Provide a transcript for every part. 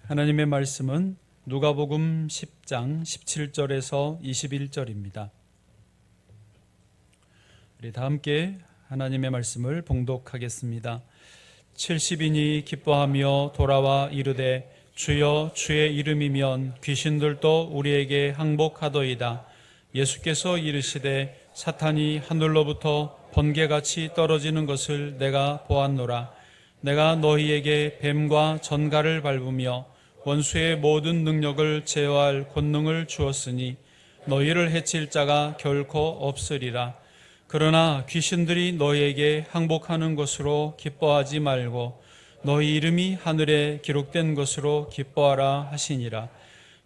하나님의 말씀은 누가복음 10장 17절에서 21절입니다. 우리 다 함께 하나님의 말씀을 봉독하겠습니다. 70인이 기뻐하며 돌아와 이르되 주여 주의 이름이면 귀신들도 우리에게 항복하더이다. 예수께서 이르시되 사탄이 하늘로부터 번개같이 떨어지는 것을 내가 보았노라. 내가 너희에게 뱀과 전갈을 밟으며 원수의 모든 능력을 제어할 권능을 주었으니 너희를 해칠 자가 결코 없으리라. 그러나 귀신들이 너희에게 항복하는 것으로 기뻐하지 말고 너희 이름이 하늘에 기록된 것으로 기뻐하라 하시니라.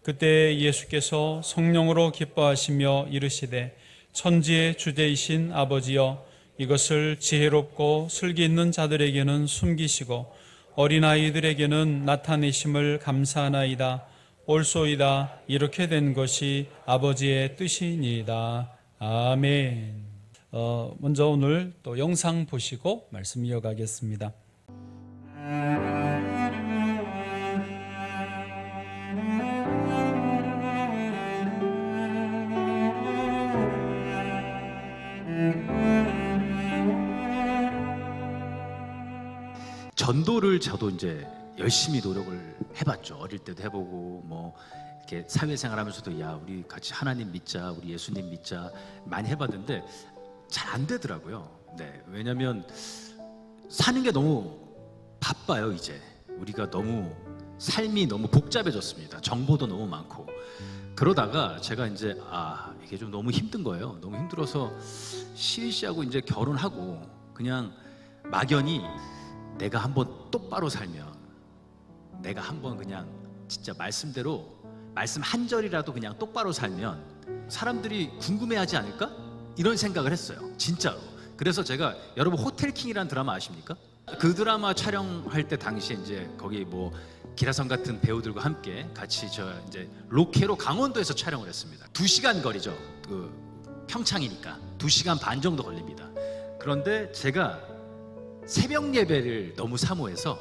그때 예수께서 성령으로 기뻐하시며 이르시되 천지의 주제이신 아버지여 이것을 지혜롭고 슬기 있는 자들에게는 숨기시고 어린아이들에게는 나타내심을 감사하나이다. 옳소이다. 이렇게 된 것이 아버지의 뜻이니이다. 아멘. 먼저 오늘 또 영상 보시고 말씀 이어가겠습니다. 전도를 저도 이제 열심히 노력을 해봤죠. 어릴 때도 해보고 뭐 이렇게 사회생활하면서도 야 우리 같이 하나님 믿자, 우리 예수님 믿자 많이 해봤는데 잘 안 되더라고요. 네, 왜냐하면 사는 게 너무 바빠요. 이제 우리가 너무 삶이 너무 복잡해졌습니다. 정보도 너무 많고 그러다가 제가 이제 이게 좀 너무 힘든 거예요. 너무 힘들어서 시시하고 이제 결혼하고 그냥 막연히 내가 한번 똑바로 살면 내가 한번 그냥 진짜 말씀대로 말씀 한 절이라도 그냥 똑바로 살면 사람들이 궁금해하지 않을까? 이런 생각을 했어요. 진짜로. 그래서 제가 여러분 호텔킹이라는 드라마 아십니까? 그 드라마 촬영할 때 당시에 이제 거기 뭐 기라성 같은 배우들과 함께 같이 저 이제 로케로 강원도에서 촬영을 했습니다. 2시간 거리죠. 그 평창이니까 2시간 반 정도 걸립니다. 그런데 제가 새벽 예배를 너무 사모해서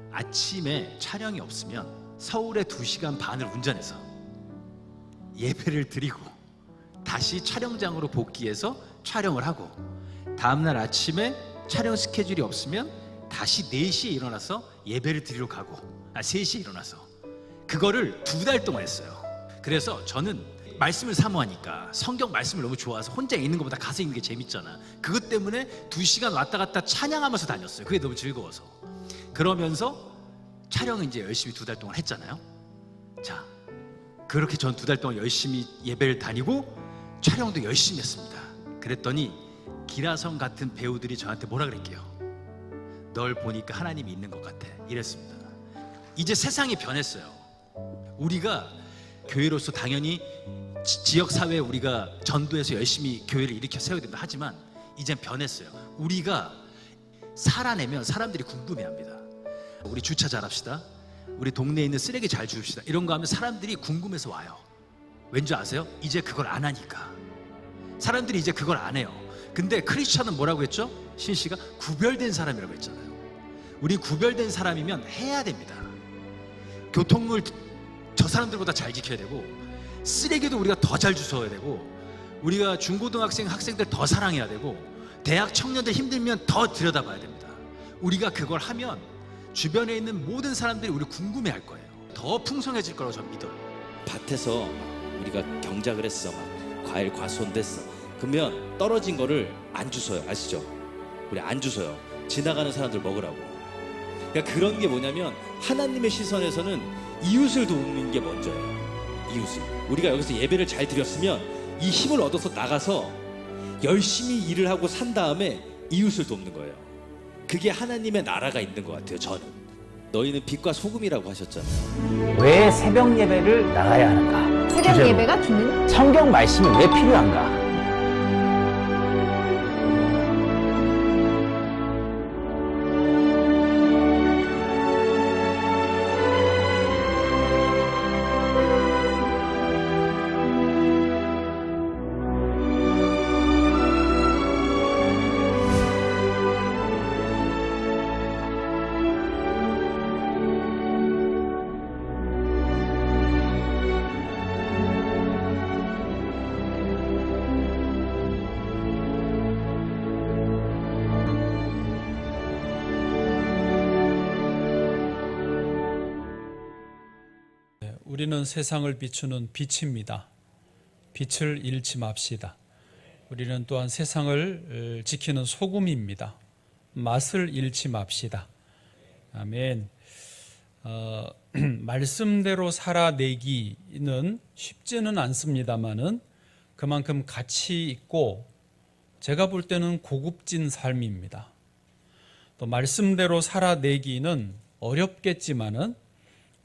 아침에 촬영이 없으면 서울에 2시간 반을 운전해서 예배를 드리고 다시 촬영장으로 복귀해서 촬영을 하고 다음날 아침에 촬영 스케줄이 없으면 다시 4시에 일어나서 예배를 드리러 가고 3시에 일어나서 그거를 2달 동안 했어요. 그래서 저는 말씀을 사모하니까 성경 말씀을 너무 좋아서 혼자 있는 것보다 가서 있는 게 재밌잖아. 그것 때문에 2시간 왔다 갔다 찬양하면서 다녔어요. 그게 너무 즐거워서. 그러면서 촬영을 이제 열심히 2달 동안 했잖아요. 자, 그렇게 전 2달 동안 열심히 예배를 다니고 촬영도 열심히 했습니다. 그랬더니 기라성 같은 배우들이 저한테 뭐라 그랬게요? 널 보니까 하나님이 있는 것 같아. 이랬습니다. 이제 세상이 변했어요. 우리가 교회로서 당연히 지역사회에 우리가 전도해서 열심히 교회를 일으켜 세워야 된다 하지만 이젠 변했어요. 우리가 살아내면 사람들이 궁금해합니다. 우리 주차 잘합시다. 우리 동네에 있는 쓰레기 잘 주웁시다. 이런 거 하면 사람들이 궁금해서 와요. 왠지 아세요? 이제 그걸 안 하니까. 사람들이 이제 그걸 안 해요. 근데 크리스천은 뭐라고 했죠? 신씨가 구별된 사람이라고 했잖아요. 우리 구별된 사람이면 해야 됩니다. 교통을 저 사람들보다 잘 지켜야 되고 쓰레기도 우리가 더 잘 주워야 되고 우리가 중고등학생 학생들 더 사랑해야 되고 대학 청년들 힘들면 더 들여다봐야 됩니다. 우리가 그걸 하면 주변에 있는 모든 사람들이 우리 궁금해할 거예요. 더 풍성해질 거라고 저는 믿어요. 밭에서 우리가 경작을 했어. 막 과일 과수원됐어. 그러면 떨어진 거를 안 주워요. 아시죠? 우리 안 주워요. 지나가는 사람들 먹으라고. 그러니까 그런 게 뭐냐면 하나님의 시선에서는 이웃을 돕는 게 먼저예요. 이웃을. 우리가 여기서 예배를 잘 드렸으면 이 힘을 얻어서 나가서 열심히 일을 하고 산 다음에 이웃을 돕는 거예요. 그게 하나님의 나라가 있는 것 같아요. 저는. 너희는 빛과 소금이라고 하셨잖아요. 왜 새벽 예배를 나가야 하는가? 새벽 주제로. 예배가 주는 성경 말씀이 왜 필요한가? 우리는 세상을 비추는 빛입니다. 빛을 잃지 맙시다. 우리는 또한 세상을 지키는 소금입니다. 맛을 잃지 맙시다. 아멘. 말씀대로 살아내기는 쉽지는 않습니다만은 그만큼 가치 있고 제가 볼 때는 고급진 삶입니다. 또 말씀대로 살아내기는 어렵겠지만은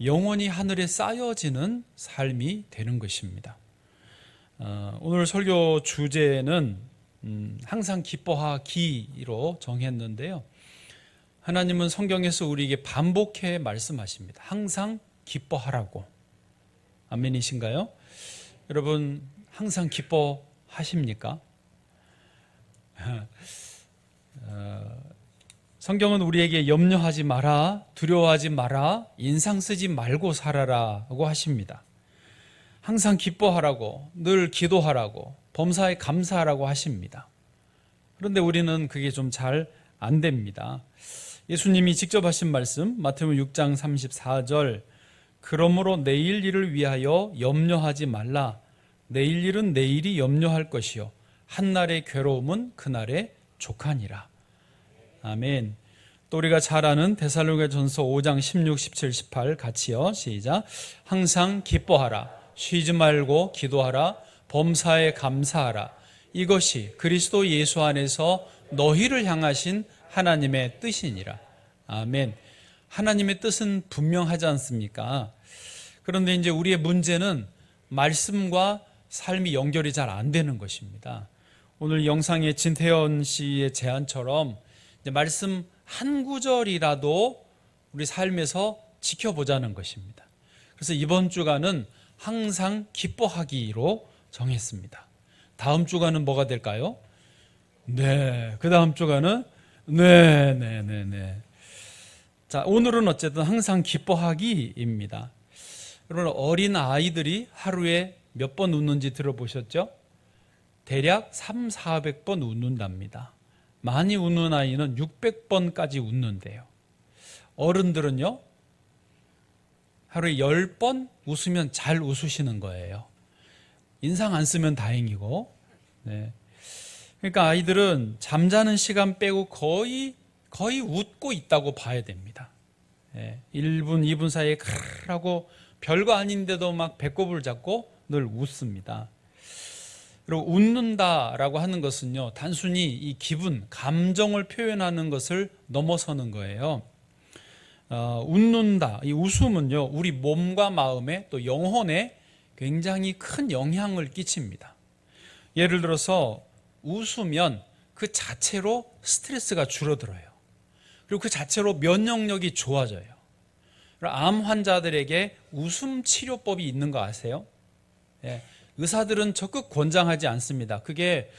영원히 하늘에 쌓여지는 삶이 되는 것입니다. 오늘 설교 주제는 항상 기뻐하기로 정했는데요. 하나님은 성경에서 우리에게 반복해 말씀하십니다. 항상 기뻐하라고. 아멘이신가요? 여러분 항상 기뻐하십니까? 성경은 우리에게 염려하지 마라, 두려워하지 마라, 인상 쓰지 말고 살아라고 하십니다. 항상 기뻐하라고, 늘 기도하라고, 범사에 감사하라고 하십니다. 그런데 우리는 그게 좀 잘 안 됩니다. 예수님이 직접 하신 말씀 마태복음 6장 34절, 그러므로 내일 일을 위하여 염려하지 말라. 내일 일은 내일이 염려할 것이요 한날의 괴로움은 그날의 족하니라. 아멘. 또 우리가 잘 아는 데살로니가전서 5장 16, 17, 18 같이요. 시작. 항상 기뻐하라. 쉬지 말고 기도하라. 범사에 감사하라. 이것이 그리스도 예수 안에서 너희를 향하신 하나님의 뜻이니라. 아멘. 하나님의 뜻은 분명하지 않습니까? 그런데 이제 우리의 문제는 말씀과 삶이 연결이 잘 안 되는 것입니다. 오늘 영상의 진태현 씨의 제안처럼 이제 말씀 한 구절이라도 우리 삶에서 지켜보자는 것입니다. 그래서 이번 주간은 항상 기뻐하기로 정했습니다. 다음 주간은 뭐가 될까요? 네, 그 다음 주간은 네. 자, 오늘은 어쨌든 항상 기뻐하기입니다. 여러분, 어린 아이들이 하루에 몇 번 웃는지 들어보셨죠? 대략 300~400번 웃는답니다. 많이 웃는 아이는 600번까지 웃는데요. 어른들은요, 하루에 10번 웃으면 잘 웃으시는 거예요. 인상 안 쓰면 다행이고. 네. 그러니까 아이들은 잠자는 시간 빼고 거의 웃고 있다고 봐야 됩니다. 1분, 2분 사이에 크르르하고 별거 아닌데도 막 배꼽을 잡고 늘 웃습니다. 그리고 웃는다라고 하는 것은요, 단순히 이 기분, 감정을 표현하는 것을 넘어서는 거예요. 웃는다, 이 웃음은요, 우리 몸과 마음에 또 영혼에 굉장히 큰 영향을 끼칩니다. 예를 들어서 웃으면 그 자체로 스트레스가 줄어들어요. 그리고 그 자체로 면역력이 좋아져요. 암 환자들에게 웃음 치료법이 있는 거 아세요? 의사들은 적극 권장하지 않습니다. 그게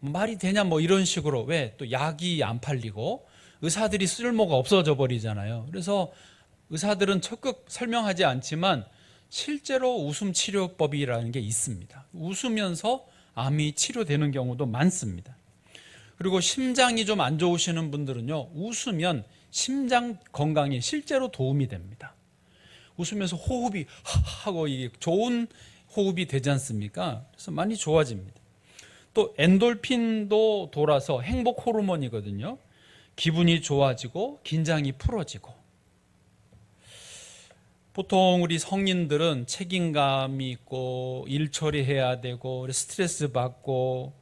말이 되냐 뭐 이런 식으로. 왜? 또 약이 안 팔리고 의사들이 쓸모가 없어져 버리잖아요. 그래서 의사들은 적극 설명하지 않지만 실제로 웃음 치료법이라는 게 있습니다. 웃으면서 암이 치료되는 경우도 많습니다. 그리고 심장이 좀 안 좋으시는 분들은요, 웃으면 심장 건강에 실제로 도움이 됩니다. 웃으면서 호흡이 하고 이게 좋은 호흡이 되지 않습니까? 그래서 많이 좋아집니다. 또 엔돌핀도 돌아서 행복 호르몬이거든요. 기분이 좋아지고 긴장이 풀어지고. 보통 우리 성인들은 책임감이 있고 일 처리해야 되고 스트레스 받고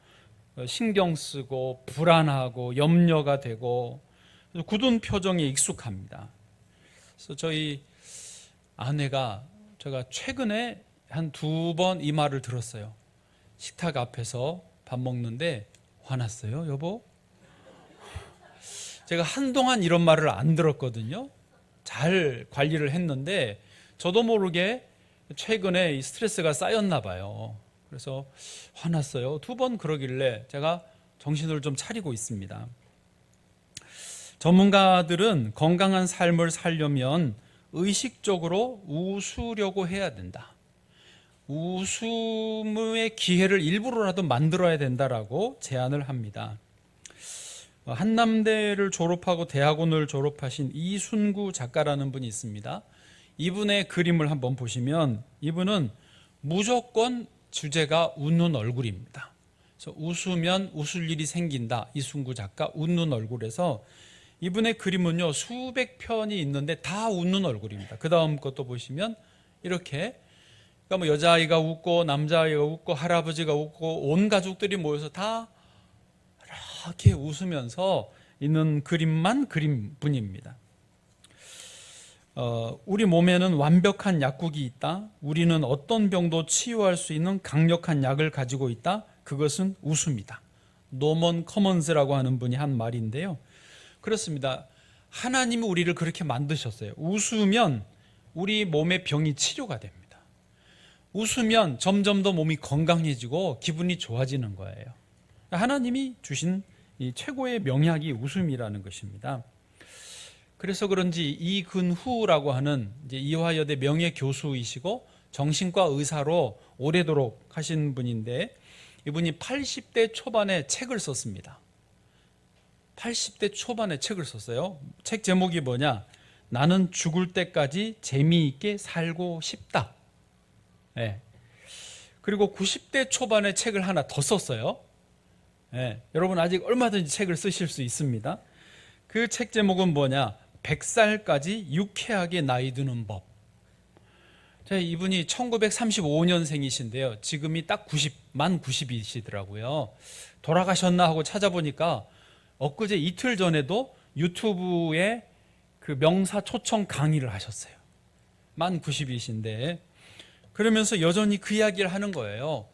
신경 쓰고 불안하고 염려가 되고 굳은 표정에 익숙합니다. 그래서 저희 아내가 제가 최근에 한 2번 이 말을 들었어요. 식탁 앞에서 밥 먹는데 화났어요, 여보? 제가 한동안 이런 말을 안 들었거든요. 잘 관리를 했는데 저도 모르게 최근에 이 스트레스가 쌓였나 봐요. 그래서 화났어요. 2번 그러길래 제가 정신을 좀 차리고 있습니다. 전문가들은 건강한 삶을 살려면 의식적으로 웃으려고 해야 된다. 웃음의 기회를 일부러라도 만들어야 된다라고 제안을 합니다. 한남대를 졸업하고 대학원을 졸업하신 이순구 작가라는 분이 있습니다. 이분의 그림을 한번 보시면 이분은 무조건 주제가 웃는 얼굴입니다. 그래서 웃으면 웃을 일이 생긴다. 이순구 작가 웃는 얼굴에서 이분의 그림은요 수백 편이 있는데 다 웃는 얼굴입니다. 그 다음 것도 보시면 이렇게 그러니까 뭐 여자아이가 웃고 남자아이가 웃고 할아버지가 웃고 온 가족들이 모여서 다 이렇게 웃으면서 있는 그림만 그린 분입니다. 우리 몸에는 완벽한 약국이 있다. 우리는 어떤 병도 치유할 수 있는 강력한 약을 가지고 있다. 그것은 웃음이다. 노먼 커먼스라고 하는 분이 한 말인데요. 그렇습니다. 하나님이 우리를 그렇게 만드셨어요. 웃으면 우리 몸의 병이 치료가 됩니다. 웃으면 점점 더 몸이 건강해지고 기분이 좋아지는 거예요. 하나님이 주신 이 최고의 명약이 웃음이라는 것입니다. 그래서 그런지 이근후라고 하는 이제 이화여대 명예 교수이시고 정신과 의사로 오래도록 하신 분인데 이분이 80대 초반에 책을 썼습니다. 80대 초반에 책을 썼어요. 책 제목이 뭐냐? 나는 죽을 때까지 재미있게 살고 싶다. 네. 그리고 90대 초반에 책을 하나 더 썼어요. 네. 여러분 아직 얼마든지 책을 쓰실 수 있습니다. 그 책 제목은 뭐냐? 100살까지 유쾌하게 나이 드는 법. 이분이 1935년생이신데요. 지금이 딱 만 90이시더라고요. 돌아가셨나 하고 찾아보니까 엊그제 이틀 전에도 유튜브에 그 명사 초청 강의를 하셨어요. 만 90이신데 그러면서 여전히 그 이야기를 하는 거예요.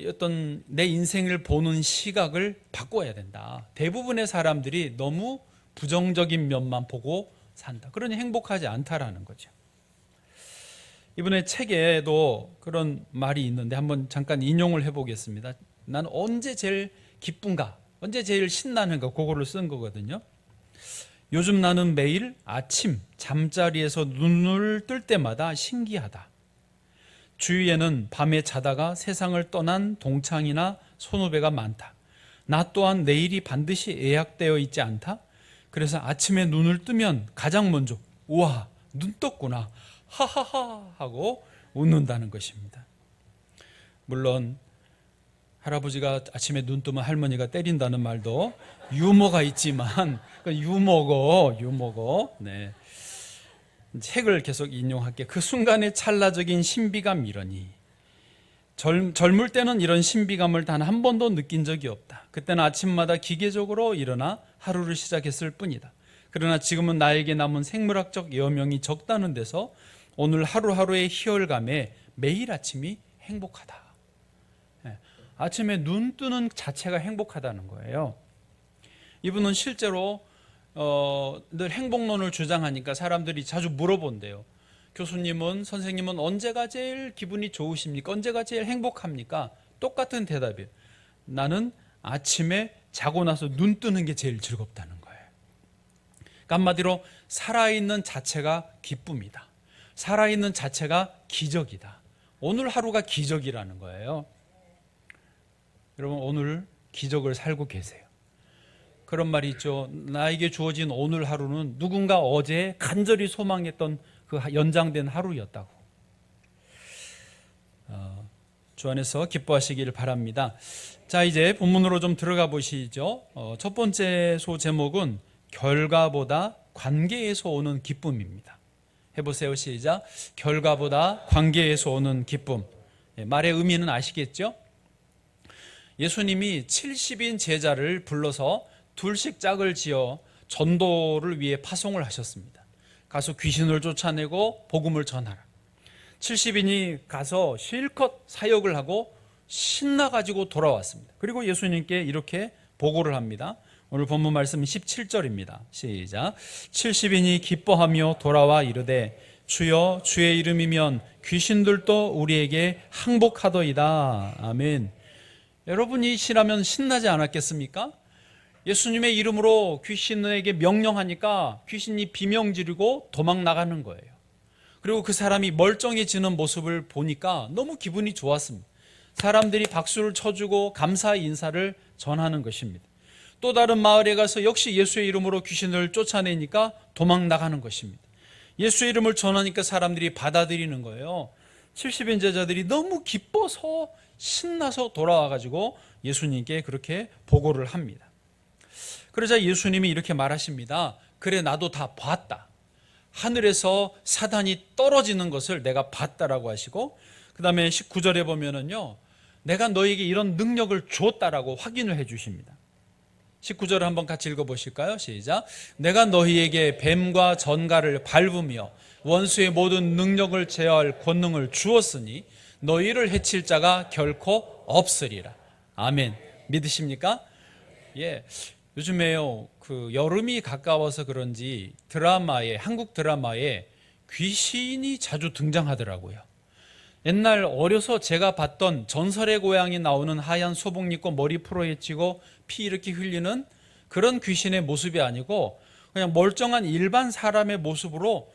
어떤 내 인생을 보는 시각을 바꿔야 된다. 대부분의 사람들이 너무 부정적인 면만 보고 산다. 그러니 행복하지 않다라는 거죠. 이번에 책에도 그런 말이 있는데 한번 잠깐 인용을 해보겠습니다. 난 언제 제일 기쁜가? 언제 제일 신나는가? 그거를 쓴 거거든요. 요즘 나는 매일 아침 잠자리에서 눈을 뜰 때마다 신기하다. 주위에는 밤에 자다가 세상을 떠난 동창이나 선후배가 많다. 나 또한 내일이 반드시 예약되어 있지 않다. 그래서 아침에 눈을 뜨면 가장 먼저 우와 눈 떴구나 하하하 하고 웃는다는 것입니다. 물론 할아버지가 아침에 눈 뜨면 할머니가 때린다는 말도 유머가 있지만 유머고 네. 책을 계속 인용할게. 그 순간의 찰나적인 신비감이러니 젊을 때는 이런 신비감을 단 한 번도 느낀 적이 없다. 그때는 아침마다 기계적으로 일어나 하루를 시작했을 뿐이다. 그러나 지금은 나에게 남은 생물학적 여명이 적다는 데서 오늘 하루하루의 희열감에 매일 아침이 행복하다. 아침에 눈 뜨는 자체가 행복하다는 거예요. 이분은 실제로 늘 행복론을 주장하니까 사람들이 자주 물어본대요. 교수님은, 선생님은 언제가 제일 기분이 좋으십니까? 언제가 제일 행복합니까? 똑같은 대답이에요. 나는 아침에 자고 나서 눈 뜨는 게 제일 즐겁다는 거예요. 그러니까 한마디로 살아있는 자체가 기쁨이다. 살아있는 자체가 기적이다. 오늘 하루가 기적이라는 거예요. 여러분 오늘 기적을 살고 계세요. 그런 말이 있죠. 나에게 주어진 오늘 하루는 누군가 어제 간절히 소망했던 그 연장된 하루였다고. 주 안에서 기뻐하시기를 바랍니다. 자, 이제 본문으로 좀 들어가 보시죠. 첫 번째 소 제목은 결과보다 관계에서 오는 기쁨입니다. 해보세요. 시작. 결과보다 관계에서 오는 기쁨. 말의 의미는 아시겠죠? 예수님이 70인 제자를 불러서 둘씩 짝을 지어 전도를 위해 파송을 하셨습니다. 가서 귀신을 쫓아내고 복음을 전하라. 70인이 가서 실컷 사역을 하고 신나가지고 돌아왔습니다. 그리고 예수님께 이렇게 보고를 합니다. 오늘 본문 말씀은 17절입니다. 시작. 70인이 기뻐하며 돌아와 이르되 주여 주의 이름이면 귀신들도 우리에게 항복하더이다. 아멘. 여러분이 신하면 신나지 않았겠습니까? 예수님의 이름으로 귀신에게 명령하니까 귀신이 비명 지르고 도망 나가는 거예요. 그리고 그 사람이 멀쩡해지는 모습을 보니까 너무 기분이 좋았습니다. 사람들이 박수를 쳐주고 감사 인사를 전하는 것입니다. 또 다른 마을에 가서 역시 예수의 이름으로 귀신을 쫓아내니까 도망 나가는 것입니다. 예수의 이름을 전하니까 사람들이 받아들이는 거예요. 70인 제자들이 너무 기뻐서 신나서 돌아와가지고 예수님께 그렇게 보고를 합니다. 그러자 예수님이 이렇게 말하십니다. 그래, 나도 다 봤다. 하늘에서 사단이 떨어지는 것을 내가 봤다라고 하시고, 그 다음에 19절에 보면은요, 내가 너에게 이런 능력을 줬다라고 확인을 해 주십니다. 19절을 한번 같이 읽어보실까요? 시작. 내가 너희에게 뱀과 전갈을 밟으며 원수의 모든 능력을 제어할 권능을 주었으니 너희를 해칠 자가 결코 없으리라. 아멘. 믿으십니까? 예. 요즘에요, 여름이 가까워서 그런지 한국 드라마에 귀신이 자주 등장하더라고요. 옛날 어려서 제가 봤던 전설의 고향이 나오는 하얀 소복 입고 머리 풀어헤치고 피 이렇게 흘리는 그런 귀신의 모습이 아니고 그냥 멀쩡한 일반 사람의 모습으로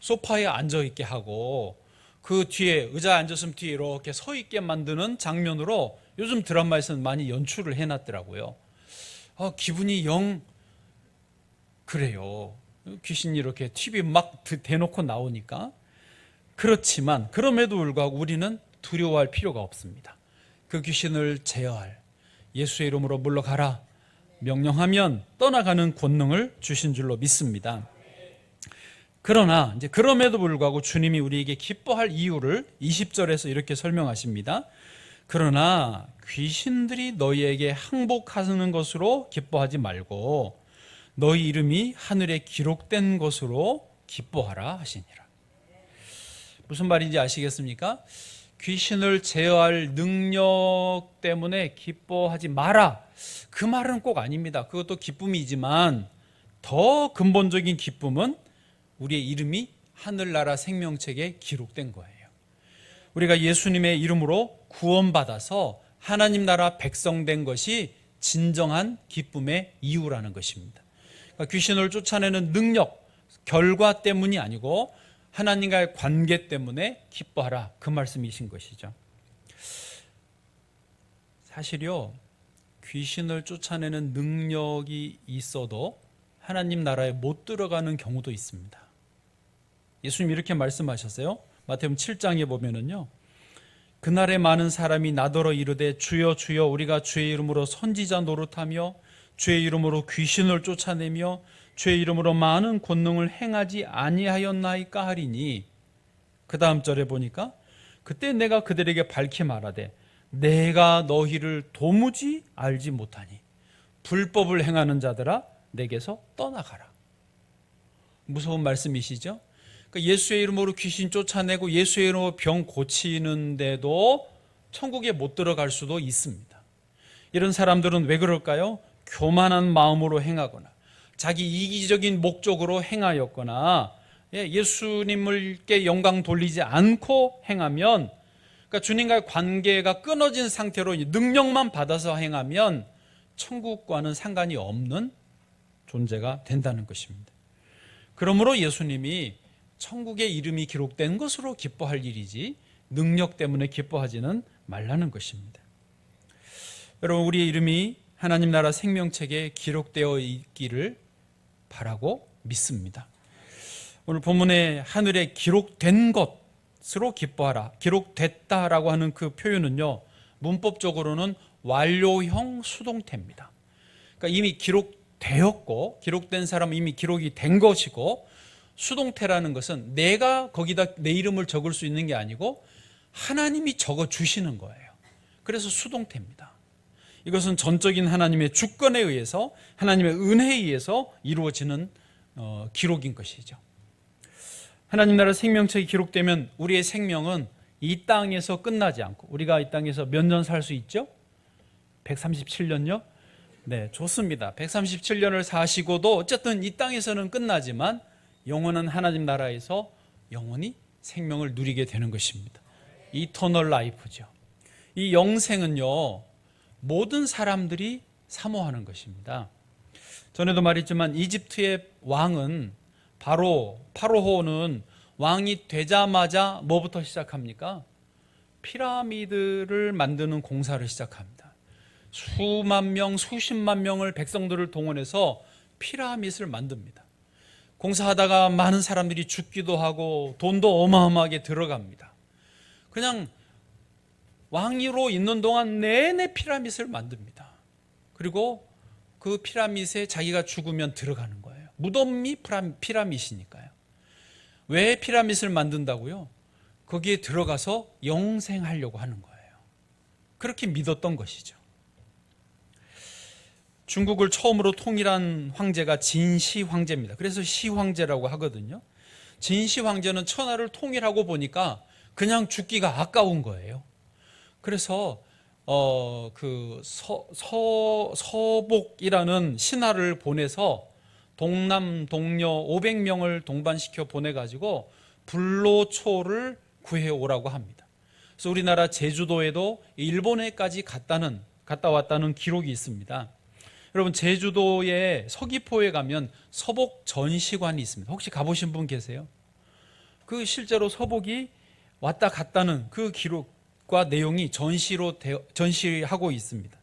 소파에 앉아 있게 하고 그 뒤에 의자에 앉았으면 뒤에 이렇게 서 있게 만드는 장면으로 요즘 드라마에서는 많이 연출을 해놨더라고요. 기분이 영 그래요. 귀신이 이렇게 TV 막 대놓고 나오니까. 그렇지만 그럼에도 불구하고 우리는 두려워할 필요가 없습니다. 그 귀신을 제어할, 예수의 이름으로 물러가라 명령하면 떠나가는 권능을 주신 줄로 믿습니다. 그러나 이제 그럼에도 불구하고 주님이 우리에게 기뻐할 이유를 20절에서 이렇게 설명하십니다. 그러나 귀신들이 너희에게 항복하는 것으로 기뻐하지 말고 너희 이름이 하늘에 기록된 것으로 기뻐하라 하시니라. 무슨 말인지 아시겠습니까? 귀신을 제어할 능력 때문에 기뻐하지 마라. 그 말은 꼭 아닙니다. 그것도 기쁨이지만 더 근본적인 기쁨은 우리의 이름이 하늘나라 생명책에 기록된 거예요. 우리가 예수님의 이름으로 구원받아서 하나님 나라 백성된 것이 진정한 기쁨의 이유라는 것입니다. 그러니까 귀신을 쫓아내는 능력, 결과 때문이 아니고 하나님과의 관계 때문에 기뻐하라, 그 말씀이신 것이죠. 사실요, 귀신을 쫓아내는 능력이 있어도 하나님 나라에 못 들어가는 경우도 있습니다. 예수님 이렇게 말씀하셨어요. 마태복음 7장에 보면은요, 그날에 많은 사람이 나더러 이르되 주여 주여 우리가 주의 이름으로 선지자 노릇하며 주의 이름으로 귀신을 쫓아내며 주의 이름으로 많은 권능을 행하지 아니하였나이까 하리니, 그 다음 절에 보니까 그때 내가 그들에게 밝히 말하되 내가 너희를 도무지 알지 못하니 불법을 행하는 자들아 내게서 떠나가라. 무서운 말씀이시죠? 그러니까 예수의 이름으로 귀신 쫓아내고 예수의 이름으로 병 고치는데도 천국에 못 들어갈 수도 있습니다. 이런 사람들은 왜 그럴까요? 교만한 마음으로 행하거나 자기 이기적인 목적으로 행하였거나 예수님께 영광 돌리지 않고 행하면, 그러니까 주님과의 관계가 끊어진 상태로 능력만 받아서 행하면 천국과는 상관이 없는 존재가 된다는 것입니다. 그러므로 예수님이 천국의 이름이 기록된 것으로 기뻐할 일이지 능력 때문에 기뻐하지는 말라는 것입니다. 여러분, 우리의 이름이 하나님 나라 생명책에 기록되어 있기를 바라고 믿습니다. 오늘 본문에 하늘에 기록된 것으로 기뻐하라, 기록됐다라고 하는 그 표현은요, 문법적으로는 완료형 수동태입니다. 그러니까 이미 기록되었고, 기록된 사람은 이미 기록이 된 것이고, 수동태라는 것은 내가 거기다 내 이름을 적을 수 있는 게 아니고 하나님이 적어 주시는 거예요. 그래서 수동태입니다. 이것은 전적인 하나님의 주권에 의해서, 하나님의 은혜에 의해서 이루어지는 기록인 것이죠. 하나님 나라 생명책이 기록되면 우리의 생명은 이 땅에서 끝나지 않고, 우리가 이 땅에서 몇 년 살 수 있죠? 137년요? 네, 좋습니다. 137년을 사시고도 어쨌든 이 땅에서는 끝나지만 영원한 하나님 나라에서 영원히 생명을 누리게 되는 것입니다. 이터널 라이프죠. 이 영생은요, 모든 사람들이 사모하는 것입니다. 전에도 말했지만 이집트의 왕은 파로호는 왕이 되자마자 뭐부터 시작합니까? 피라미드를 만드는 공사를 시작합니다. 수만 명, 수십만 명을 백성들을 동원해서 피라미드를 만듭니다. 공사하다가 많은 사람들이 죽기도 하고 돈도 어마어마하게 들어갑니다. 그냥 왕으로 있는 동안 내내 피라밋을 만듭니다. 그리고 그 피라밋에 자기가 죽으면 들어가는 거예요. 무덤이 피라밋이니까요. 왜 피라밋을 만든다고요? 거기에 들어가서 영생하려고 하는 거예요. 그렇게 믿었던 것이죠. 중국을 처음으로 통일한 황제가 진시 황제입니다. 그래서 시 황제라고 하거든요. 진시 황제는 천하를 통일하고 보니까 그냥 죽기가 아까운 거예요. 그래서 서복이라는 신하를 보내서 동남 동녀 500명을 동반시켜 보내가지고 불로초를 구해오라고 합니다. 그래서 우리나라 제주도에도 일본에까지 갔다 왔다는 기록이 있습니다. 여러분, 제주도의 서귀포에 가면 서복 전시관이 있습니다. 혹시 가보신 분 계세요? 그 실제로 서복이 왔다 갔다는 그 기록과 내용이 전시하고 있습니다.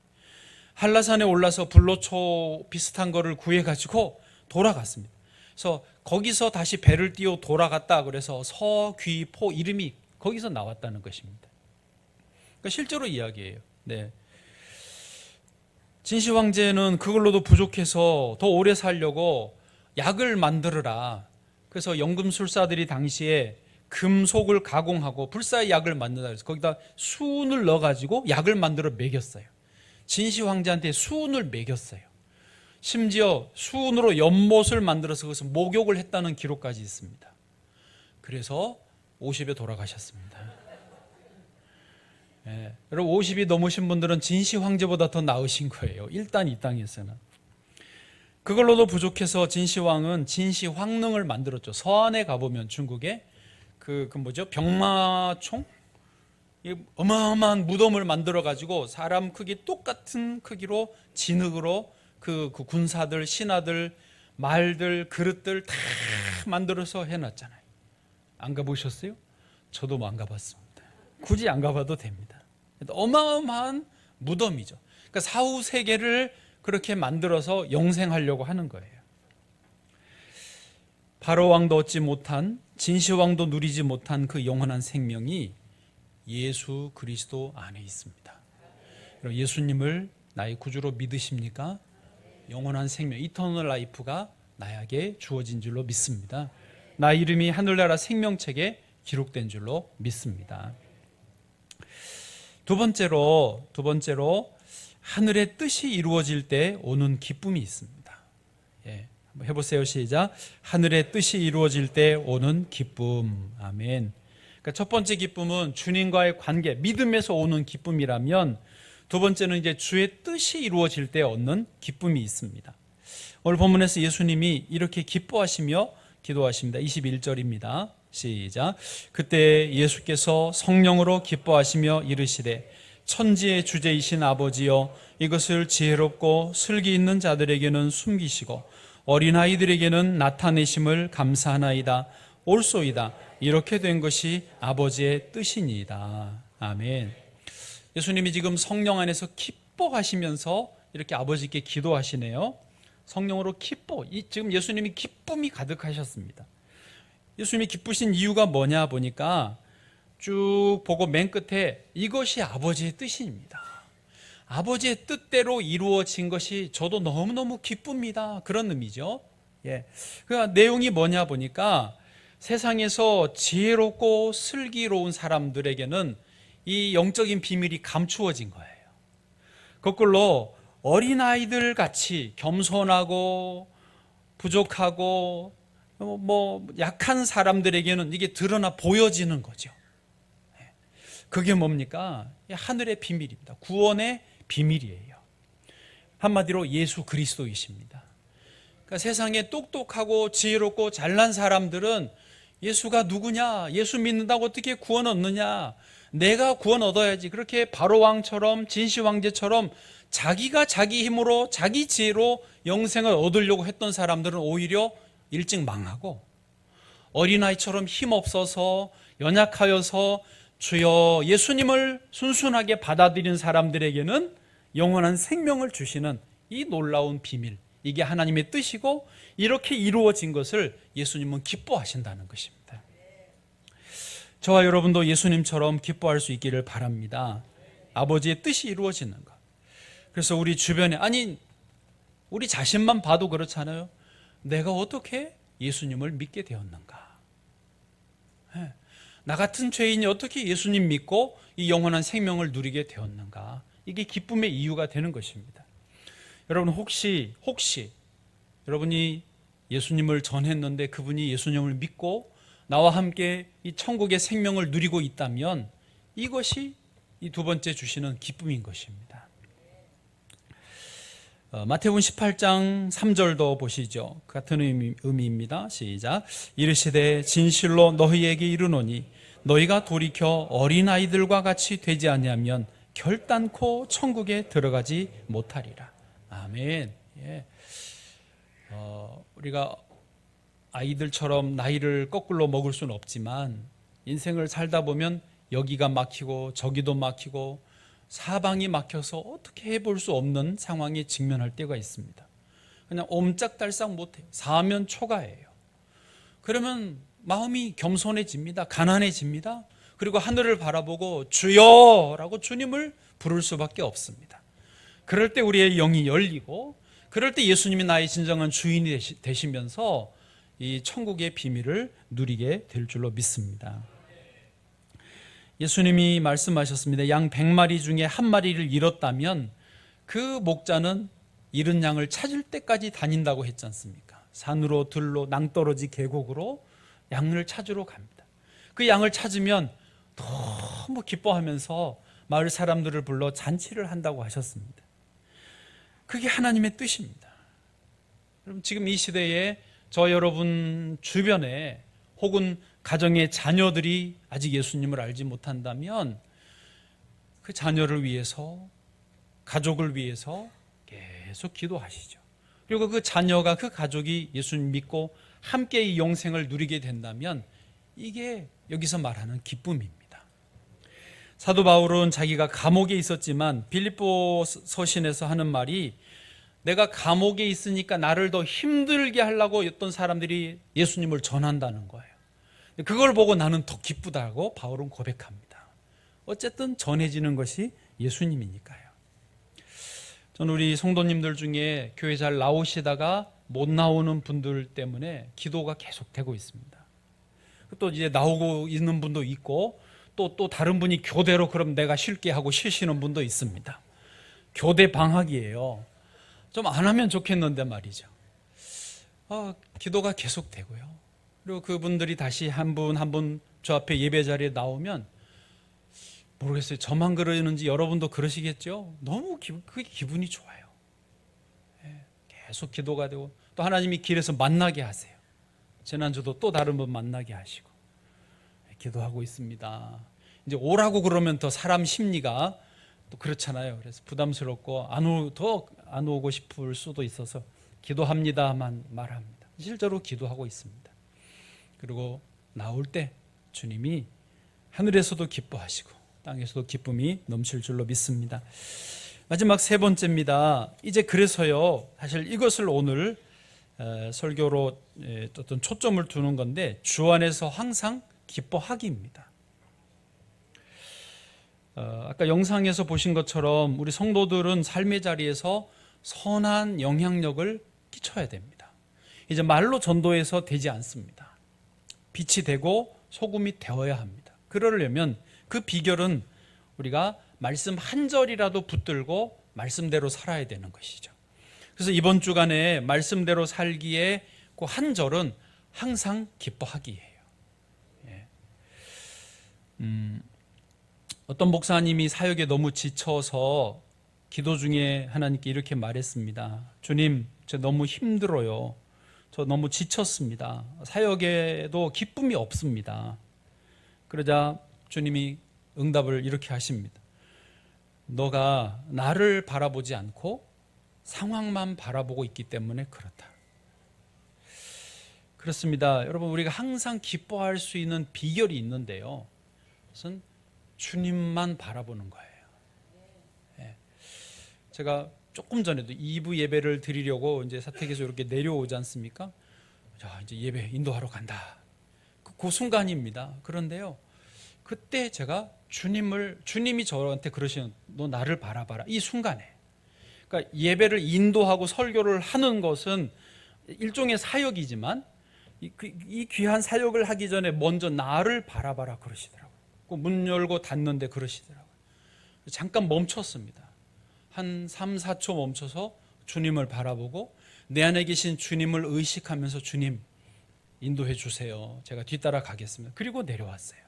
한라산에 올라서 불로초 비슷한 거를 구해가지고 돌아갔습니다. 그래서 거기서 다시 배를 띄워 돌아갔다 그래서 서귀포 이름이 거기서 나왔다는 것입니다. 그러니까 실제로 이야기예요. 네. 진시 황제는 그걸로도 부족해서 더 오래 살려고 약을 만들어라. 그래서 연금술사들이 당시에 금속을 가공하고 불사의 약을 만든다 그래서 거기다 수은을 넣어가지고 약을 만들어 먹였어요. 진시 황제한테 수은을 먹였어요. 심지어 수은으로 연못을 만들어서 거기서 목욕을 했다는 기록까지 있습니다. 그래서 50에 돌아가셨습니다. 예, 여러분 50이 넘으신 분들은 진시 황제보다 더 나으신 거예요. 일단 이 땅에서는. 그걸로도 부족해서 진시 왕은 진시 황릉을 만들었죠. 서안에 가보면 중국에 그 뭐죠? 병마총? 어마어마한 무덤을 만들어 가지고 사람 크기 똑같은 크기로 진흙으로 그 군사들, 신하들, 말들, 그릇들 다 만들어서 해놨잖아요. 안 가보셨어요? 저도 안 가봤습니다. 굳이 안 가봐도 됩니다. 어마어마한 무덤이죠. 그러니까 사후 세계를 그렇게 만들어서 영생하려고 하는 거예요. 바로 왕도 얻지 못한, 진시 왕도 누리지 못한 그 영원한 생명이 예수 그리스도 안에 있습니다. 여러분, 예수님을 나의 구주로 믿으십니까? 영원한 생명, 이터널 라이프가 나에게 주어진 줄로 믿습니다. 나 이름이 하늘나라 생명책에 기록된 줄로 믿습니다. 두 번째로 하늘의 뜻이 이루어질 때 오는 기쁨이 있습니다. 예, 한번 해보세요. 시작. 하늘의 뜻이 이루어질 때 오는 기쁨. 아멘. 그러니까 첫 번째 기쁨은 주님과의 관계, 믿음에서 오는 기쁨이라면, 두 번째는 이제 주의 뜻이 이루어질 때 얻는 기쁨이 있습니다. 오늘 본문에서 예수님이 이렇게 기뻐하시며 기도하십니다. 21절입니다. 시작. 그때 예수께서 성령으로 기뻐하시며 이르시되 천지의 주제이신 아버지여, 이것을 지혜롭고 슬기 있는 자들에게는 숨기시고 어린아이들에게는 나타내심을 감사하나이다. 옳소이다. 이렇게 된 것이 아버지의 뜻이니이다. 아멘. 예수님이 지금 성령 안에서 기뻐하시면서 이렇게 아버지께 기도하시네요. 성령으로 지금 예수님이 기쁨이 가득하셨습니다. 예수님이 기쁘신 이유가 뭐냐 보니까 쭉 보고 맨 끝에 이것이 아버지의 뜻입니다. 아버지의 뜻대로 이루어진 것이 저도 너무너무 기쁩니다. 그런 의미죠. 예. 그 내용이 뭐냐 보니까 세상에서 지혜롭고 슬기로운 사람들에게는 이 영적인 비밀이 감추어진 거예요. 거꾸로 어린아이들 같이 겸손하고 부족하고 약한 사람들에게는 이게 드러나 보여지는 거죠. 그게 뭡니까? 하늘의 비밀입니다. 구원의 비밀이에요. 한마디로 예수 그리스도이십니다. 그러니까 세상에 똑똑하고 지혜롭고 잘난 사람들은 예수가 누구냐? 예수 믿는다고 어떻게 구원 얻느냐? 내가 구원 얻어야지. 그렇게 바로왕처럼 진시황제처럼 자기가 자기 힘으로 자기 지혜로 영생을 얻으려고 했던 사람들은 오히려 일찍 망하고, 어린아이처럼 힘없어서 연약하여서 주여 예수님을 순순하게 받아들인 사람들에게는 영원한 생명을 주시는 이 놀라운 비밀, 이게 하나님의 뜻이고 이렇게 이루어진 것을 예수님은 기뻐하신다는 것입니다. 저와 여러분도 예수님처럼 기뻐할 수 있기를 바랍니다. 아버지의 뜻이 이루어지는 것. 그래서 우리 주변에, 아니 우리 자신만 봐도 그렇잖아요. 내가 어떻게 예수님을 믿게 되었는가? 나 같은 죄인이 어떻게 예수님 믿고 이 영원한 생명을 누리게 되었는가? 이게 기쁨의 이유가 되는 것입니다. 여러분 혹시 여러분이 예수님을 전했는데 그분이 예수님을 믿고 나와 함께 이 천국의 생명을 누리고 있다면 이것이 이 두 번째 주시는 기쁨인 것입니다. 마태복음 18장 3절도 보시죠. 같은 의미입니다. 시작. 이르시되 진실로 너희에게 이르노니 너희가 돌이켜 어린아이들과 같이 되지 아니하면 결단코 천국에 들어가지 못하리라. 아멘. 예. 우리가 아이들처럼 나이를 거꾸로 먹을 수는 없지만 인생을 살다 보면 여기가 막히고 저기도 막히고 사방이 막혀서 어떻게 해볼 수 없는 상황에 직면할 때가 있습니다. 그냥 옴짝달싹 못해요. 사면 초가예요. 그러면 마음이 겸손해집니다. 가난해집니다. 그리고 하늘을 바라보고 주여라고 주님을 부를 수밖에 없습니다. 그럴 때 우리의 영이 열리고 그럴 때 예수님이 나의 진정한 주인이 되시면서 이 천국의 비밀을 누리게 될 줄로 믿습니다. 예수님이 말씀하셨습니다. 양 100마리 중에 한 마리를 잃었다면 그 목자는 잃은 양을 찾을 때까지 다닌다고 했지 않습니까? 산으로 들로 낭떠러지 계곡으로 양을 찾으러 갑니다. 그 양을 찾으면 너무 기뻐하면서 마을 사람들을 불러 잔치를 한다고 하셨습니다. 그게 하나님의 뜻입니다. 그럼 지금 이 시대에 저 여러분 주변에 혹은 가정의 자녀들이 아직 예수님을 알지 못한다면 그 자녀를 위해서, 가족을 위해서 계속 기도하시죠. 그리고 그 자녀가, 그 가족이 예수님 믿고 함께 이 영생을 누리게 된다면 이게 여기서 말하는 기쁨입니다. 사도 바울은 자기가 감옥에 있었지만 빌립보 서신에서 하는 말이 내가 감옥에 있으니까 나를 더 힘들게 하려고 어떤 사람들이 예수님을 전한다는 거예요. 그걸 보고 나는 더 기쁘다고 바울은 고백합니다. 어쨌든 전해지는 것이 예수님이니까요. 저는 우리 성도님들 중에 교회 잘 나오시다가 못 나오는 분들 때문에 기도가 계속되고 있습니다. 또 이제 나오고 있는 분도 있고 또 다른 분이 교대로 그럼 내가 쉴게 하고 쉬시는 분도 있습니다. 교대 방학이에요. 좀 안 하면 좋겠는데 말이죠. 기도가 계속되고요. 그리고 그분들이 다시 한 분 한 분 저 앞에 예배 자리에 나오면 모르겠어요. 저만 그러는지 여러분도 그러시겠죠? 너무 그게 기분이 좋아요. 계속 기도가 되고 또 하나님이 길에서 만나게 하세요. 지난주도 또 다른 분 만나게 하시고 기도하고 있습니다. 이제 오라고 그러면 더 사람 심리가 또 그렇잖아요. 그래서 부담스럽고 더 안 오고 싶을 수도 있어서 기도합니다만 말합니다. 실제로 기도하고 있습니다. 그리고 나올 때 주님이 하늘에서도 기뻐하시고 땅에서도 기쁨이 넘칠 줄로 믿습니다. 마지막 세 번째입니다. 이제 그래서요, 사실 이것을 오늘 설교로 어떤 초점을 두는 건데 주 안에서 항상 기뻐하기입니다. 아까 영상에서 보신 것처럼 우리 성도들은 삶의 자리에서 선한 영향력을 끼쳐야 됩니다. 이제 말로 전도해서 되지 않습니다. 빛이 되고 소금이 되어야 합니다. 그러려면 그 비결은 우리가 말씀 한 절이라도 붙들고 말씀대로 살아야 되는 것이죠. 그래서 이번 주간에 말씀대로 살기에 그 한 절은 항상 기뻐하기예요. 어떤 목사님이 사역에 너무 지쳐서 기도 중에 하나님께 이렇게 말했습니다. 주님, 저 너무 힘들어요. 저 너무 지쳤습니다. 사역에도 기쁨이 없습니다. 그러자 주님이 응답을 이렇게 하십니다. 너가 나를 바라보지 않고 상황만 바라보고 있기 때문에 그렇다. 그렇습니다. 여러분, 우리가 항상 기뻐할 수 있는 비결이 있는데요. 그것은 주님만 바라보는 거예요. 제가 조금 전에도 2부 예배를 드리려고 이제 사택에서 이렇게 내려오지 않습니까? 자, 이제 예배 인도하러 간다. 그 순간입니다. 그런데요, 그때 제가 주님이 저한테 그러시는, 너 나를 바라봐라. 이 순간에, 그러니까 예배를 인도하고 설교를 하는 것은 일종의 사역이지만 이 귀한 사역을 하기 전에 먼저 나를 바라봐라 그러시더라고요. 그 문 열고 닫는데 그러시더라고요. 잠깐 멈췄습니다. 한 3, 4초 멈춰서 주님을 바라보고 내 안에 계신 주님을 의식하면서 주님 인도해 주세요. 제가 뒤따라 가겠습니다. 그리고 내려왔어요.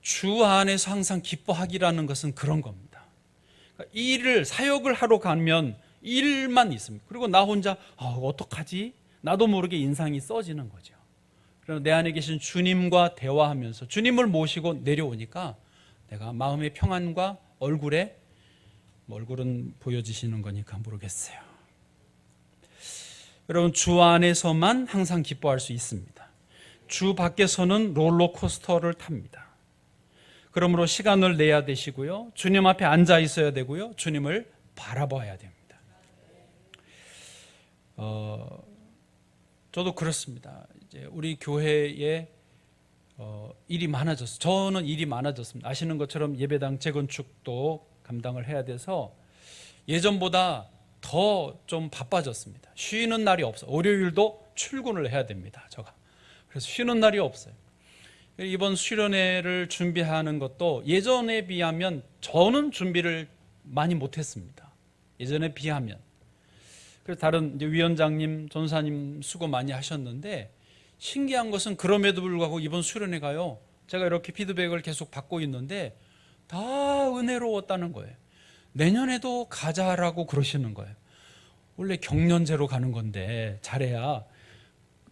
주 안에서 항상 기뻐하기라는 것은 그런 겁니다. 그러니까 일을 사역을 하러 가면 일만 있습니다. 그리고 나 혼자 어떡하지? 나도 모르게 인상이 써지는 거죠. 그래서 내 안에 계신 주님과 대화하면서 주님을 모시고 내려오니까 내가 마음의 평안과 얼굴에, 얼굴은 보여지시는 거니까 모르겠어요. 여러분, 주 안에서만 항상 기뻐할 수 있습니다. 주 밖에서는 롤러코스터를 탑니다. 그러므로 시간을 내야 되시고요, 주님 앞에 앉아 있어야 되고요, 주님을 바라봐야 됩니다. 저도 그렇습니다. 이제 우리 교회에 일이 많아졌어요. 저는 일이 많아졌습니다. 아시는 것처럼 예배당 재건축도 감당을 해야 돼서 예전보다 더 좀 바빠졌습니다. 쉬는 날이 없어요. 월요일도 출근을 해야 됩니다. 제가. 그래서 쉬는 날이 없어요. 이번 수련회를 준비하는 것도 예전에 비하면 저는 준비를 많이 못했습니다. 예전에 비하면. 그래서 다른 이제 위원장님, 전사님 수고 많이 하셨는데, 신기한 것은 그럼에도 불구하고 이번 수련회 가요, 제가 이렇게 피드백을 계속 받고 있는데 다 은혜로웠다는 거예요. 내년에도 가자라고 그러시는 거예요. 원래 경년제로 가는 건데 잘해야,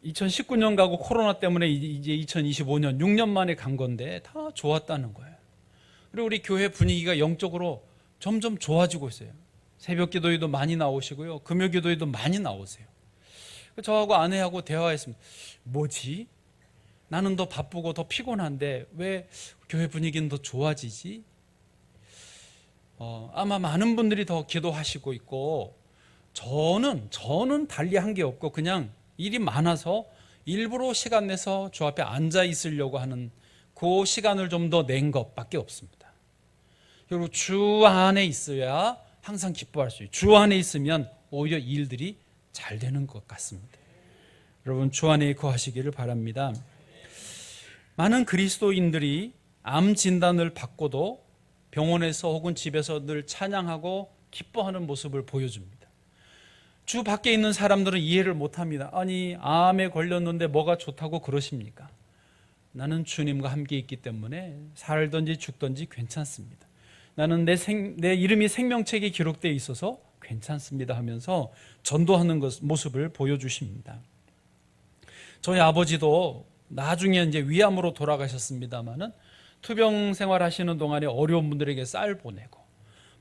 2019년 가고 코로나 때문에 이제 2025년 6년 만에 간 건데 다 좋았다는 거예요. 그리고 우리 교회 분위기가 영적으로 점점 좋아지고 있어요. 새벽 기도회도 많이 나오시고요, 금요 기도회도 많이 나오세요. 저하고 아내하고 대화했습니다. 뭐지? 나는 더 바쁘고 더 피곤한데 왜 교회 분위기는 더 좋아지지? 아마 많은 분들이 더 기도하시고 있고, 저는 달리 한 게 없고 그냥 일이 많아서 일부러 시간 내서 주 앞에 앉아 있으려고 하는 그 시간을 좀 더 낸 것밖에 없습니다. 그리고 주 안에 있어야 항상 기뻐할 수 있어요. 주 안에 있으면 오히려 일들이 잘 되는 것 같습니다. 여러분, 주 안에 거하시기를 바랍니다. 많은 그리스도인들이 암 진단을 받고도 병원에서 혹은 집에서 늘 찬양하고 기뻐하는 모습을 보여줍니다. 주 밖에 있는 사람들은 이해를 못합니다. 아니, 암에 걸렸는데 뭐가 좋다고 그러십니까? 나는 주님과 함께 있기 때문에 살든지 죽든지 괜찮습니다. 나는 내 이름이 생명책에 기록되어 있어서 괜찮습니다 하면서 전도하는 모습을 보여주십니다. 저희 아버지도 나중에 이제 위암으로 돌아가셨습니다마는 투병 생활하시는 동안에 어려운 분들에게 쌀 보내고,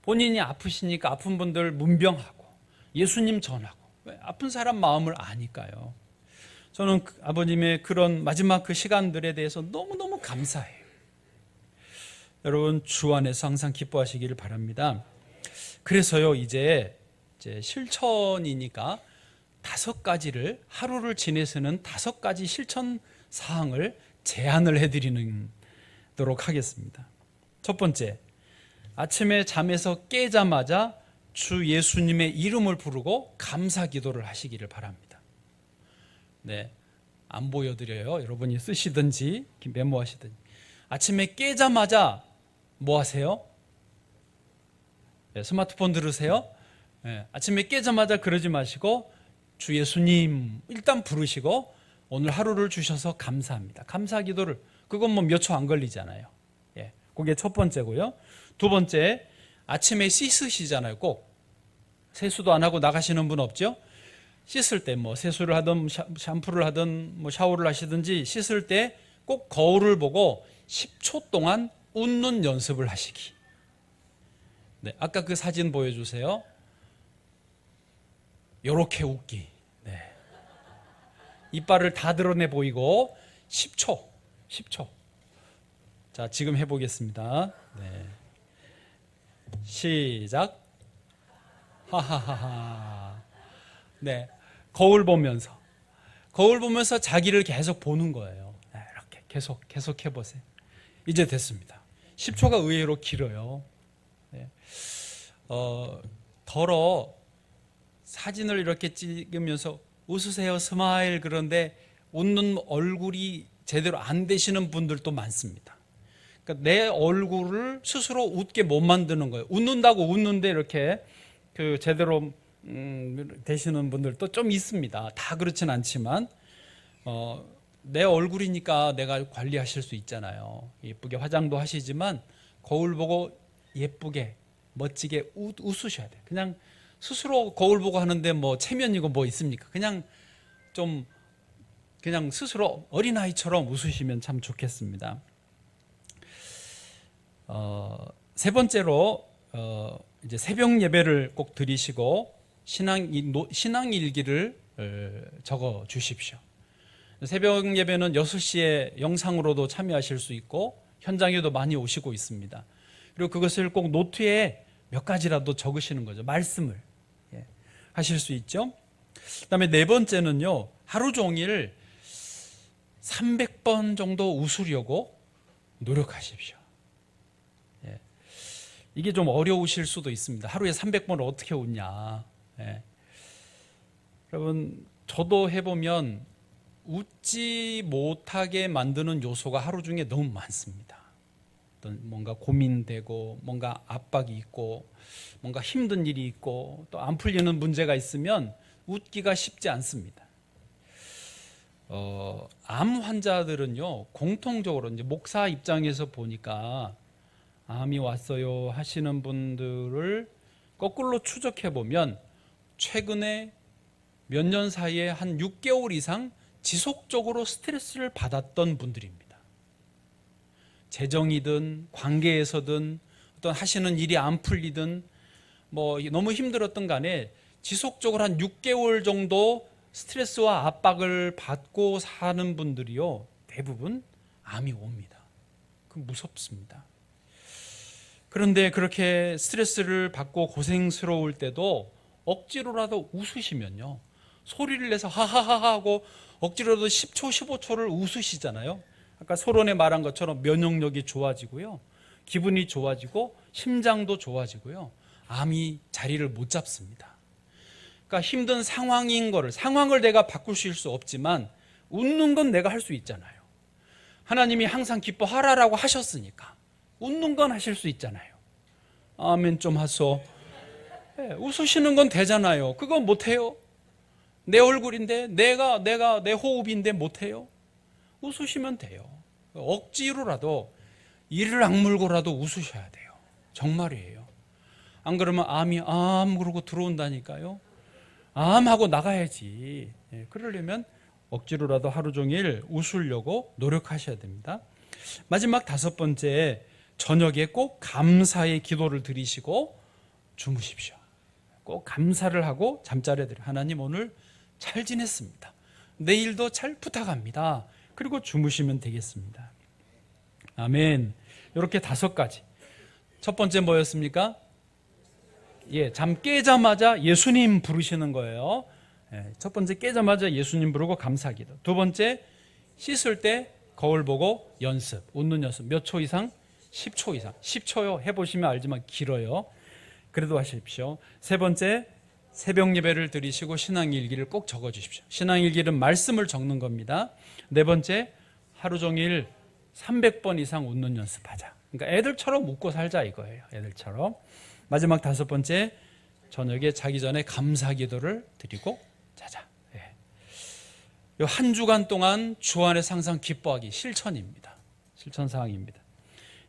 본인이 아프시니까 아픈 분들 문병하고 예수님 전하고, 왜? 아픈 사람 마음을 아니까요. 저는 아버님의 그런 마지막 그 시간들에 대해서 너무너무 감사해요. 여러분, 주 안에서 항상 기뻐하시기를 바랍니다. 그래서요, 이제 실천이니까 5가지를, 하루를 지내서는 5가지 실천 사항을 제안을 해드리도록 하겠습니다. 첫 번째, 아침에 잠에서 깨자마자 주 예수님의 이름을 부르고 감사 기도를 하시기를 바랍니다. 네, 안 보여드려요. 여러분이 쓰시든지 메모하시든지. 아침에 깨자마자 뭐 하세요? 네, 스마트폰 들으세요? 네, 아침에 깨자마자 그러지 마시고 주 예수님 일단 부르시고 오늘 하루를 주셔서 감사합니다. 감사 기도를, 그건 뭐 몇 초 안 걸리잖아요. 예, 그게 첫 번째고요. 두 번째, 아침에 씻으시잖아요. 꼭 세수도 안 하고 나가시는 분 없죠? 씻을 때 뭐 세수를 하든 샴푸를 하든 뭐 샤워를 하시든지 씻을 때 꼭 거울을 보고 10초 동안 웃는 연습을 하시기. 네, 아까 그 사진 보여주세요. 요렇게 웃기. 네. 이빨을 다 드러내 보이고 10초. 자, 지금 해보겠습니다. 네. 시작. 하하하하. 네, 거울 보면서 자기를 계속 보는 거예요. 네, 이렇게 계속 해보세요. 이제 됐습니다. 10초가 의외로 길어요. 네. 더러 사진을 이렇게 찍으면서 웃으세요, 스마일. 그런데 웃는 얼굴이 제대로 안 되시는 분들도 많습니다. 그러니까 내 얼굴을 스스로 웃게 못 만드는 거예요. 웃는다고 웃는데 이렇게 그 제대로 되시는 분들도 좀 있습니다. 다 그렇진 않지만 내 얼굴이니까 내가 관리하실 수 있잖아요. 예쁘게 화장도 하시지만 거울 보고 예쁘게 멋지게 웃으셔야 돼요. 그냥 스스로 거울 보고 하는데 뭐 체면이고 뭐 있습니까? 그냥 스스로 어린아이처럼 웃으시면 참 좋겠습니다. 세 번째로 이제 새벽 예배를 꼭 드리시고 신앙 일기를 적어 주십시오. 새벽 예배는 6시에 영상으로도 참여하실 수 있고 현장에도 많이 오시고 있습니다. 그리고 그것을 꼭 노트에 몇 가지라도 적으시는 거죠. 말씀을 하실 수 있죠. 그다음에 네 번째는요, 하루 종일 300번 정도 웃으려고 노력하십시오. 이게 좀 어려우실 수도 있습니다. 하루에 300번을 어떻게 웃냐. 여러분, 저도 해보면 웃지 못하게 만드는 요소가 하루 중에 너무 많습니다. 어떤 뭔가 고민되고, 뭔가 압박이 있고, 뭔가 힘든 일이 있고, 또 안 풀리는 문제가 있으면 웃기가 쉽지 않습니다. 암 환자들은요, 공통적으로 이제 목사 입장에서 보니까 암이 왔어요 하시는 분들을 거꾸로 추적해 보면 최근에 몇 년 사이에 한 6개월 이상 지속적으로 스트레스를 받았던 분들입니다. 재정이든 관계에서든 어떤 하시는 일이 안 풀리든 뭐 너무 힘들었던 간에 지속적으로 한 6개월 정도 스트레스와 압박을 받고 사는 분들이요, 대부분 암이 옵니다. 그 무섭습니다. 그런데 그렇게 스트레스를 받고 고생스러울 때도 억지로라도 웃으시면요, 소리를 내서 하하하 하고 억지로라도 10초 15초를 웃으시잖아요. 아까 서론에 말한 것처럼 면역력이 좋아지고요, 기분이 좋아지고 심장도 좋아지고요, 암이 자리를 못 잡습니다. 그러니까 힘든 상황을 내가 바꿀 수 없지만 웃는 건 내가 할 수 있잖아요. 하나님이 항상 기뻐하라라고 하셨으니까 웃는 건 하실 수 있잖아요. 아멘 좀 하소. 웃으시는 건 되잖아요. 그건 못해요? 내 얼굴인데, 내 호흡인데 못해요? 웃으시면 돼요. 억지로라도 이를 악물고라도 웃으셔야 돼요. 정말이에요. 안 그러면 암이 그러고 들어온다니까요. 하고 나가야지. 그러려면 억지로라도 하루 종일 웃으려고 노력하셔야 됩니다. 마지막 5번째, 저녁에 꼭 감사의 기도를 드리시고 주무십시오. 꼭 감사를 하고 잠자리에 들어요. 하나님, 오늘 잘 지냈습니다. 내일도 잘 부탁합니다. 그리고 주무시면 되겠습니다. 아멘. 이렇게 5가지. 첫 번째 뭐였습니까? 잠 깨자마자 예수님 부르시는 거예요. 첫 번째, 깨자마자 예수님 부르고 감사기도. 두 번째, 씻을 때 거울 보고 연습, 웃는 연습. 몇 초 이상? 10초 이상. 10초요. 해보시면 알지만 길어요. 그래도 하십시오. 세 번째, 새벽 예배를 드리시고 신앙일기를 꼭 적어주십시오. 신앙일기는 말씀을 적는 겁니다. 네 번째, 하루 종일 300번 이상 웃는 연습하자. 그러니까 애들처럼 웃고 살자 이거예요. 애들처럼. 마지막 5번째, 저녁에 자기 전에 감사기도를 드리고 자자. 이 한 주간 동안 주 안에서 항상 기뻐하기 실천입니다. 실천 사항입니다.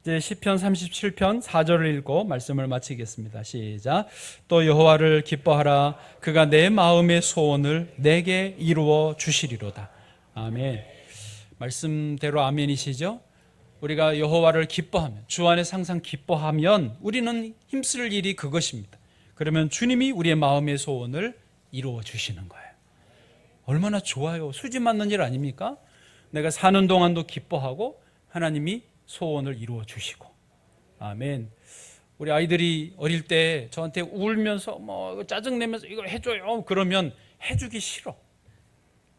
이제 시편 37편 4절을 읽고 말씀을 마치겠습니다. 시작. 또 여호와를 기뻐하라. 그가 내 마음의 소원을 내게 이루어 주시리로다. 아멘. 말씀대로 아멘이시죠? 우리가 여호와를 기뻐하면, 주 안에서 항상 기뻐하면 우리는 힘쓸 일이 그것입니다. 그러면 주님이 우리의 마음의 소원을 이루어 주시는 거예요. 얼마나 좋아요. 수지 맞는 일 아닙니까? 내가 사는 동안도 기뻐하고 하나님이 소원을 이루어 주시고. 아멘. 우리 아이들이 어릴 때 저한테 울면서 뭐 짜증내면서 이거 해줘요. 그러면 해주기 싫어.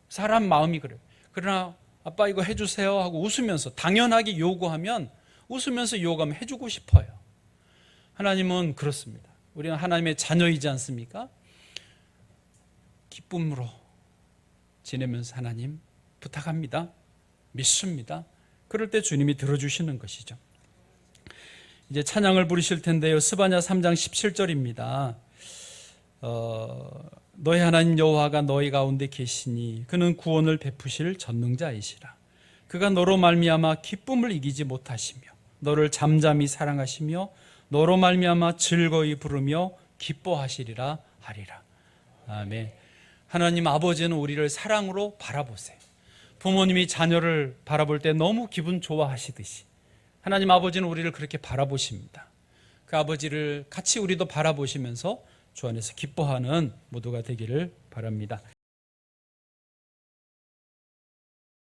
사람 마음이 그래요. 그러나 아빠 이거 해주세요 하고 웃으면서 당연하게 요구하면 웃으면서 요구하면 해주고 싶어요. 하나님은 그렇습니다. 우리는 하나님의 자녀이지 않습니까? 기쁨으로 지내면서 하나님 부탁합니다. 믿습니다. 그럴 때 주님이 들어주시는 것이죠. 이제 찬양을 부르실 텐데요. 스바냐 3장 17절입니다. 너희 하나님 여호와가 너희 가운데 계시니 그는 구원을 베푸실 전능자이시라. 그가 너로 말미암아 기쁨을 이기지 못하시며 너를 잠잠히 사랑하시며 너로 말미암아 즐거이 부르며 기뻐하시리라 하리라. 아멘. 하나님 아버지는 우리를 사랑으로 바라보세요. 부모님이 자녀를 바라볼 때 너무 기분 좋아하시듯이 하나님 아버지는 우리를 그렇게 바라보십니다. 그 아버지를 같이 우리도 바라보시면서 주 안에서 기뻐하는 모두가 되기를 바랍니다.